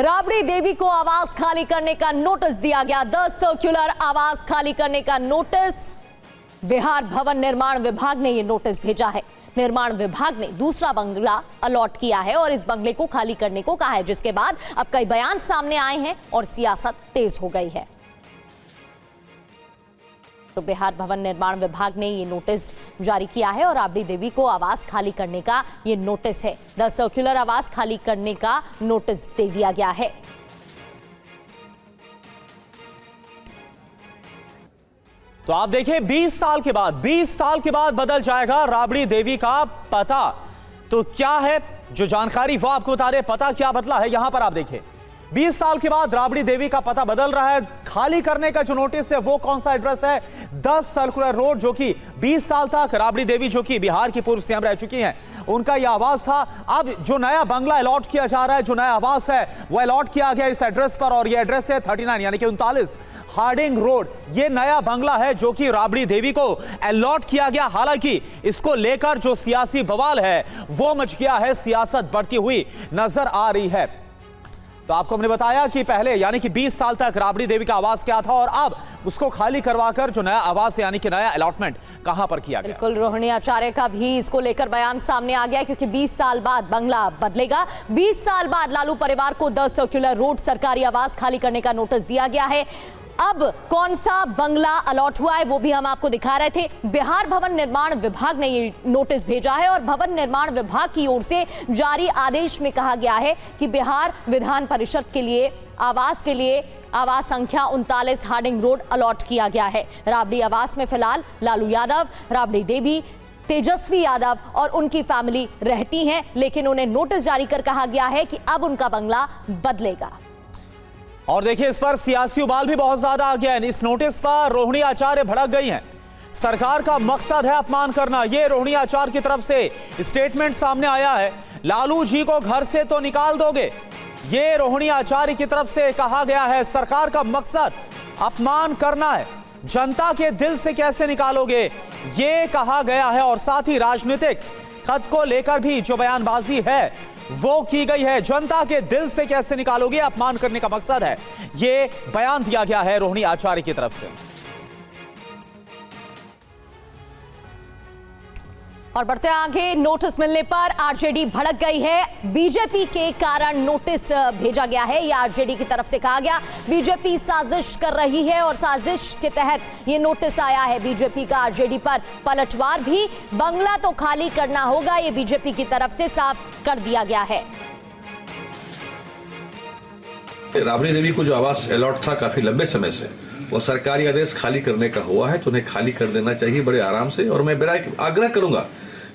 राबड़ी देवी को आवास खाली करने का नोटिस दिया गया। 10 सर्कुलर आवास खाली करने का नोटिस बिहार भवन निर्माण विभाग ने यह नोटिस भेजा है। निर्माण विभाग ने दूसरा बंगला अलॉट किया है और इस बंगले को खाली करने को कहा है, जिसके बाद अब कई बयान सामने आए हैं और सियासत तेज हो गई है। तो बिहार भवन निर्माण विभाग ने ये नोटिस जारी किया है और राबड़ी देवी को आवास खाली करने का ये नोटिस है। 10 सर्कुलर आवास खाली करने का नोटिस दे दिया गया है। तो आप देखिए 20 साल के बाद बदल जाएगा राबड़ी देवी का पता। तो क्या है जो जानकारी वो आपको बता रहे, पता क्या बदला है यहां पर आप देखिए। 20 साल के बाद राबड़ी देवी का पता बदल रहा है। खाली करने का जो नोटिस है वो कौन सा एड्रेस है? 10 सर्कुलर रोड, जो कि 20 साल तक राबड़ी देवी, जो कि बिहार की पूर्व सीएम रह चुकी हैं, उनका यह आवास था। अब जो नया बंगला अलॉट किया जा रहा है, जो नया आवास है वो अलॉट किया गया इस एड्रेस पर, और यह एड्रेस है 39 यानी कि 39 हार्डिंग रोड। ये नया बंगला है जो कि राबड़ी देवी को अलॉट किया गया। हालांकि इसको लेकर जो सियासी बवाल है वो मच गया है, सियासत बढ़ती हुई नजर आ रही है। तो आपको हमने बताया कि पहले यानी कि 20 साल तक राबड़ी देवी का आवास क्या था और अब उसको खाली करवाकर जो नया आवास यानी कि नया अलॉटमेंट कहां पर किया गया। बिल्कुल, रोहिणी आचार्य का भी इसको लेकर बयान सामने आ गया, क्योंकि 20 साल बाद बंगला बदलेगा। 20 साल बाद लालू परिवार को 10 सर्कुलर रोड सरकारी आवास खाली करने का नोटिस दिया गया है। अब कौन सा बंगला अलॉट हुआ है वो भी हम आपको दिखा रहे थे। बिहार भवन निर्माण विभाग ने ये नोटिस भेजा है और भवन निर्माण विभाग की ओर से जारी आदेश में कहा गया है कि बिहार विधान परिषद के लिए आवास संख्या 39 हार्डिंग रोड अलॉट किया गया है। राबड़ी आवास में फिलहाल लालू यादव, राबड़ी देवी, तेजस्वी यादव और उनकी फैमिली रहती हैं, लेकिन उन्हें नोटिस जारी कर कहा गया है कि अब उनका बंगला बदलेगा। और देखिए इस पर सियासी उबाल भी बहुत ज्यादा आ गया है। इस नोटिस पर रोहिणी आचार्य भड़क गई हैं। सरकार का मकसद है अपमान करना, ये रोहिणी आचार्य की तरफ से स्टेटमेंट सामने आया है। लालू जी को घर से तो निकाल दोगे, ये रोहिणी आचार्य की तरफ से कहा गया है। सरकार का मकसद अपमान करना है, जनता के दिल से कैसे निकालोगे, ये कहा गया है। और साथ ही राजनीतिक खत को लेकर भी जो बयानबाजी है वो की गई है। जनता के दिल से कैसे निकालोगे, अपमान करने का मकसद है, ये बयान दिया गया है रोहिणी आचार्य की तरफ से। और बढ़ते आगे, नोटिस मिलने पर आरजेडी भड़क गई है। बीजेपी के कारण नोटिस भेजा गया है, यह आरजेडी की तरफ से कहा गया। बीजेपी साजिश कर रही है और साजिश के तहत यह नोटिस आया है। बीजेपी का आरजेडी पर पलटवार भी, बंगला तो खाली करना होगा, यह बीजेपी की तरफ से साफ कर दिया गया है। राबड़ी देवी को जो आवास अलॉट था काफी लंबे समय से, वो सरकारी आदेश खाली करने का हुआ है, तो उन्हें खाली कर देना चाहिए बड़े आराम से। और मैं मेरा आग्रह करूंगा,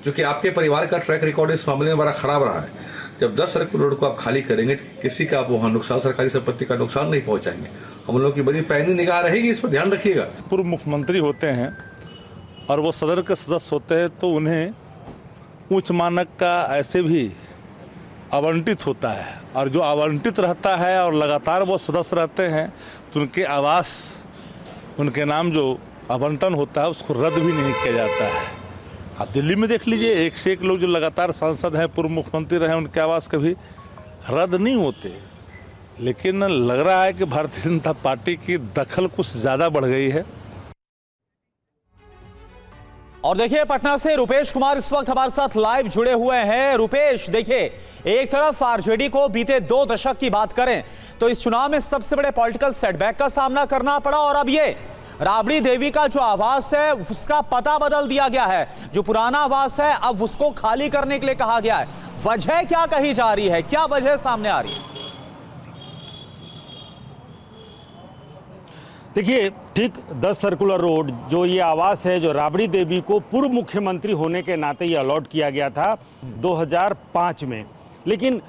जो कि आपके परिवार का ट्रैक रिकॉर्ड इस मामले में बड़ा खराब रहा है, जब 10 सर्कुलर रोड को आप खाली करेंगे किसी का आप वहां नुकसान, सरकारी संपत्ति का नुकसान नहीं पहुंचाएंगे। हम लोगों की बड़ी पैनी निगाह रहेगी, इस पर ध्यान रखिएगा। पूर्व मुख्यमंत्री होते हैं और वो सदन के सदस्य होते हैं, तो उन्हें उच्च मानक का ऐसे भी आवंटित होता है, और जो आवंटित रहता है और लगातार वो सदस्य रहते हैं तो उनके आवास, उनके नाम जो आवंटन होता है उसको रद्द भी नहीं किया जाता है। आप दिल्ली में देख लीजिए, एक से एक लोग जो लगातार सांसद हैं, पूर्व मुख्यमंत्री रहे, उनके आवास कभी रद्द नहीं होते। लेकिन लग रहा है कि भारतीय जनता पार्टी की दखल कुछ ज़्यादा बढ़ गई है। और देखिए पटना से रुपेश कुमार इस वक्त हमारे साथ लाइव जुड़े हुए हैं। रुपेश, देखिए एक तरफ आरजेडी को बीते 2 दशक की बात करें तो इस चुनाव में सबसे बड़े पॉलिटिकल सेटबैक का सामना करना पड़ा, और अब ये राबड़ी देवी का जो आवास है उसका पता बदल दिया गया है। जो पुराना आवास है अब उसको खाली करने के लिए कहा गया है। वजह क्या कही जा रही है, क्या वजह सामने आ रही है? देखिए, ठीक 10 सर्कुलर रोड जो ये आवास है, जो राबड़ी देवी को पूर्व मुख्यमंत्री होने के नाते ये अलॉट किया गया था 2005 में, लेकिन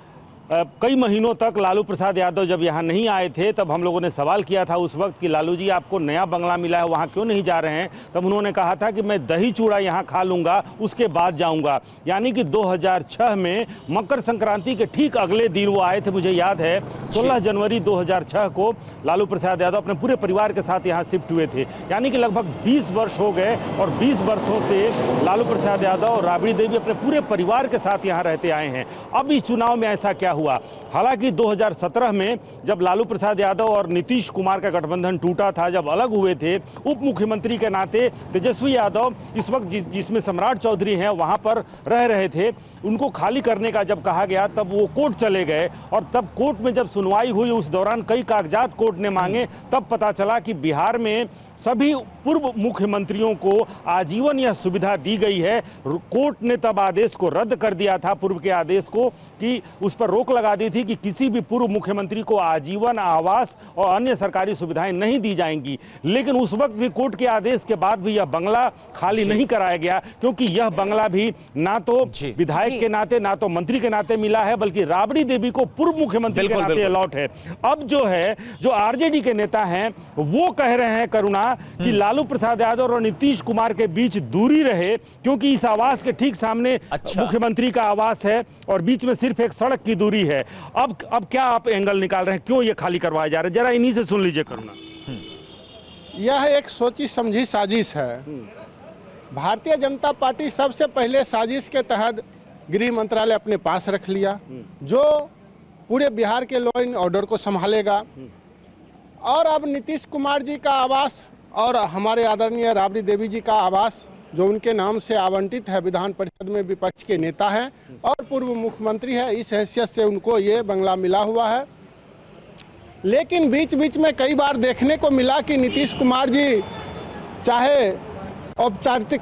कई महीनों तक लालू प्रसाद यादव जब यहाँ नहीं आए थे तब हम लोगों ने सवाल किया था उस वक्त कि लालू जी आपको नया बंगला मिला है, वहाँ क्यों नहीं जा रहे हैं? तब उन्होंने कहा था कि मैं दही चूड़ा यहाँ खा लूँगा, उसके बाद जाऊँगा। यानी कि 2006 में मकर संक्रांति के ठीक अगले दिन वो आए थे। मुझे याद है 16 जनवरी 2006 को लालू प्रसाद यादव अपने पूरे परिवार के साथ यहाँ शिफ्ट हुए थे। यानी कि लगभग 20 वर्ष हो गए और 20 वर्षों से लालू प्रसाद यादव और राबड़ी देवी अपने पूरे परिवार के साथ यहाँ रहते आए हैं। अब इस चुनाव में ऐसा क्या हुआ। हालांकि 2017 में जब लालू प्रसाद यादव और नीतीश कुमार का गठबंधन टूटा था, जब अलग हुए थे, उप मुख्यमंत्री के नाते तेजस्वी यादव इस वक्त जिसमें सम्राट चौधरी हैं वहां पर रह रहे थे, उनको खाली करने का जब कहा गया तब वो कोर्ट चले गए और तब कोर्ट में जब सुनवाई हुई उस दौरान कई कागजात कोर्ट ने मांगे, तब पता चला कि बिहार में सभी पूर्व मुख्यमंत्रियों को आजीवन यह सुविधा दी गई है। कोर्ट ने तब आदेश को रद्द कर दिया था, पूर्व के आदेश को, कि उस पर रोक लगा दी थी कि किसी भी पूर्व मुख्यमंत्री को आजीवन आवास और अन्य सरकारी सुविधाएं नहीं दी जाएंगी। लेकिन उस वक्त भी कोर्ट के आदेश के बाद भी यह बंगला खाली नहीं कराया गया, क्योंकि यह बंगला भी ना तो विधायक के नाते ना तो मंत्री के नाते मिला है, बल्कि राबड़ी देवी को पूर्व मुख्यमंत्री के नाते अलॉट है। अब जो आरजेडी के नेता हैं वो कह रहे हैं करुणा कि लालू प्रसाद यादव और नीतीश कुमार के बीच दूरी रहे, क्योंकि इस आवास के ठीक सामने मुख्यमंत्री का आवास है और बीच में सिर्फ एक सड़क की दूरी है। अब क्या आप एंगल निकाल रहे हैं, क्यों ये खाली करवाया जा रहा है? जरा इन्हीं से सुन लीजिए करुणा। यह एक सोची समझी साजिश है। भारतीय जनता पार्टी सबसे पहले साजिश के तहत गृह मंत्रालय अपने पास रख लिया, जो पूरे बिहार के लॉ एंड ऑर्डर को संभालेगा, और अब नीतीश कुमार जी का आवास और हमारे आदरणीय राबड़ी देवी जी का आवास जो उनके नाम से आवंटित है, विधान परिषद में विपक्ष के नेता हैं और पूर्व मुख्यमंत्री है, इस हैसियत से उनको ये बंगला मिला हुआ है। लेकिन बीच बीच में कई बार देखने को मिला कि नीतीश कुमार जी चाहे औपचारिक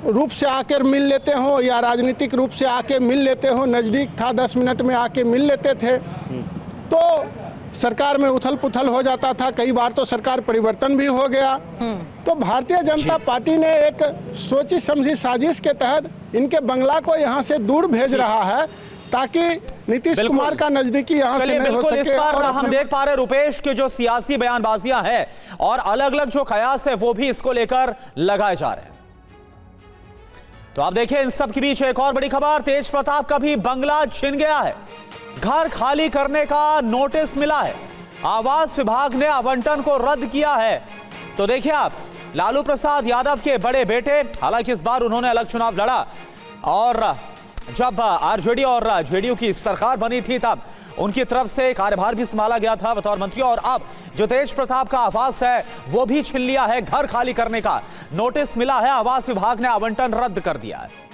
रूप से आकर मिल लेते हो या राजनीतिक रूप से आके मिल लेते हो, नज़दीक था 10 मिनट में आके मिल लेते थे, तो सरकार में उथल पुथल हो जाता था। कई बार तो सरकार परिवर्तन भी हो गया। तो भारतीय जनता पार्टी ने एक सोची समझी साजिश के तहत इनके बंगला को यहाँ से दूर भेज रहा है, ताकि नीतीश कुमार का नजदीकी यहाँ से नहीं हो सके। इस बार हम देख पा रहे रुपेश के जो सियासी बयानबाजियां हैं और अलग अलग जो कयास है वो भी इसको लेकर लगाए जा रहे हैं। तो आप देखिए, इन सब के बीच एक और बड़ी खबर, तेज प्रताप का भी बंगला छिन गया है। घर खाली करने का नोटिस मिला है, आवास विभाग ने आवंटन को रद्द किया है। तो देखिए आप, लालू प्रसाद यादव के बड़े बेटे, हालांकि इस बार उन्होंने अलग चुनाव लड़ा और जब आरजेडी और जेडीयू की सरकार बनी थी तब उनकी तरफ से कार्यभार भी संभाला गया था बतौर मंत्री, और अब जो तेज प्रताप का आवास है वो भी छीन लिया है। घर खाली करने का नोटिस मिला है, आवास विभाग ने आवंटन रद्द कर दिया है।